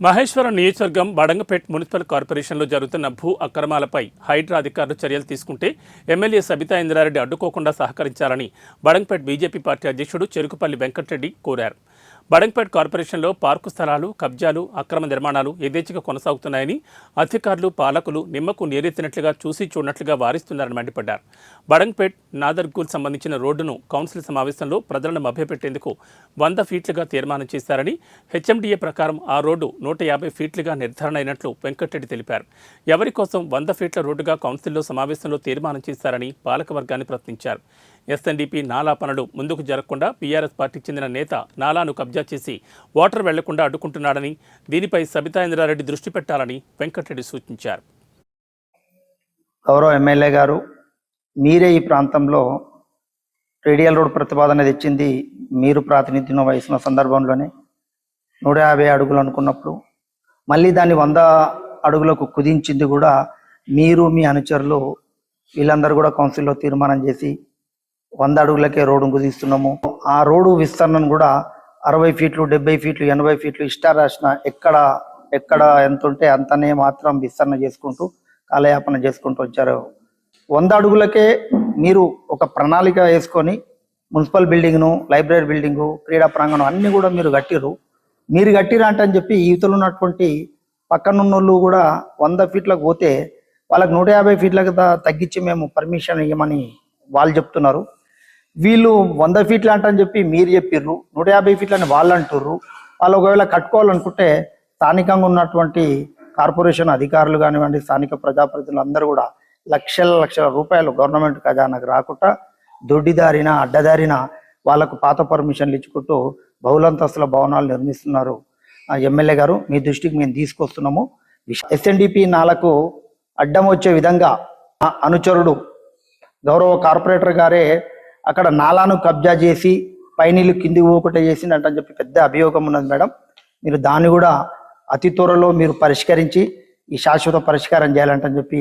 మహేశ్వరం నియోజకవర్గం బడంగపేట్ మున్సిపల్ కార్పొరేషన్లో జరుగుతున్న భూ అక్రమాలపై హైడ్రా అధికారులు చర్యలు తీసుకుంటే ఎమ్మెల్యే సబితా ఇంద్రారెడ్డి అడ్డుకోకుండా సహకరించాలని బడంగపేట్ బీజేపీ పార్టీ అధ్యక్షుడు చెరుకుపల్లి వెంకటరెడ్డి కోరారు. బడంగపేట్ కార్పొరేషన్లో పార్కు స్థలాలు, కబ్జాలు, అక్రమ నిర్మాణాలు యథేచ్ఛగా కొనసాగుతున్నాయని అధికారులు, పాలకులు నిమ్మకు నీరెత్తినట్లుగా చూసి చూడనట్లుగా వారిస్తున్నారని మండిపడ్డారు. బడంగపేట్ నాదర్గూల్ సంబంధించిన రోడ్డును కౌన్సిల్ సమావేశంలో ప్రజలను మభ్యపెట్టేందుకు 100 ఫీట్లుగా తీర్మానం చేశారని, హెచ్ఎండిఏ ప్రకారం ఆ రోడ్డు 150 ఫీట్లుగా నిర్ధారణ అయినట్లు వెంకటరెడ్డి తెలిపారు. ఎవరి కోసం 100 ఫీట్ల రోడ్డుగా కౌన్సిల్లో సమావేశంలో తీర్మానం చేశారని పాలకవర్గాన్ని ప్రశ్నించారు. ఎస్ఎన్డీపీ నాలా పనులు ముందుకు జరగకుండా పీఆర్ఎస్ పార్టీకి చెందిన నేత నాలాను కబ్జా చేసి వాటర్ వెళ్లకుండా అడ్డుకుంటున్నాడని, దీనిపై సబితా ఇంద్రారెడ్డి దృష్టి పెట్టాలని వెంకటరెడ్డి సూచించారు. గౌరవ ఎమ్మెల్యే గారు, మీరే ఈ ప్రాంతంలో రేడియల్ రోడ్ ప్రతిపాదన తెచ్చింది మీరు ప్రాతినిధ్యం వహిస్తున్న సందర్భంలోనే 150 అడుగులు అనుకున్నప్పుడు మళ్ళీ దాన్ని 100 అడుగులకు కుదించింది కూడా మీరు, మీ అనుచరులు వీళ్ళందరూ కూడా కౌన్సిల్లో తీర్మానం చేసి 100 అడుగులకే రోడ్డు కుదిస్తున్నాము. ఆ రోడ్డు విస్తరణను కూడా 60 ఫీట్లు, 70 ఫీట్లు, 80 ఫీట్లు ఇష్టారాసిన ఎక్కడ ఎంత ఉంటే అంతనే మాత్రం విస్తరణ చేసుకుంటూ కాలయాపన చేసుకుంటూ వచ్చారు. 100 అడుగులకే మీరు ఒక ప్రణాళిక వేసుకొని మున్సిపల్ బిల్డింగ్ను, లైబ్రరీ బిల్డింగు, క్రీడా ప్రాంగణం అన్నీ కూడా మీరు కట్టిరు. మీరు కట్టిరా అంటని చెప్పి యువతలు ఉన్నటువంటి పక్కనున్నోళ్ళు కూడా 100 ఫీట్లకు పోతే వాళ్ళకి 150 ఫీట్లకు తగ్గించి మేము పర్మిషన్ ఇవ్వమని వాళ్ళు చెప్తున్నారు. వీళ్ళు 100 ఫీట్లు అంటని చెప్పి మీరు చెప్పిర్రు, 150 ఫీట్లని వాళ్ళు అంటుర్రు. వాళ్ళు ఒకవేళ కట్టుకోవాలనుకుంటే స్థానికంగా ఉన్నటువంటి కార్పొరేషన్ అధికారులు కానివ్వండి, స్థానిక ప్రజాప్రతినిధులు అందరూ కూడా లక్షల రూపాయలు గవర్నమెంట్ ఖజానాకు రాకుండా దొడ్డిదారిన, అడ్డదారిన వాళ్ళకు పాత పర్మిషన్లు ఇచ్చుకుంటూ బహుళంతస్తుల భవనాలు నిర్మిస్తున్నారు. ఎమ్మెల్యే గారు, మీ దృష్టికి మేము తీసుకొస్తున్నాము. ఎస్ఎన్డిపి నాలకు అడ్డం వచ్చే విధంగా అనుచరుడు గౌరవ కార్పొరేటర్ గారే అక్కడ నాలాను కబ్జా చేసి పైనీళ్ళు కింది ఊపట చేసిందంటని చెప్పి పెద్ద అభియోగం ఉన్నది మేడం. మీరు దాన్ని కూడా అతి త్వరలో మీరు పరిష్కరించి ఈ శాశ్వత పరిష్కారం చేయాలంటని చెప్పి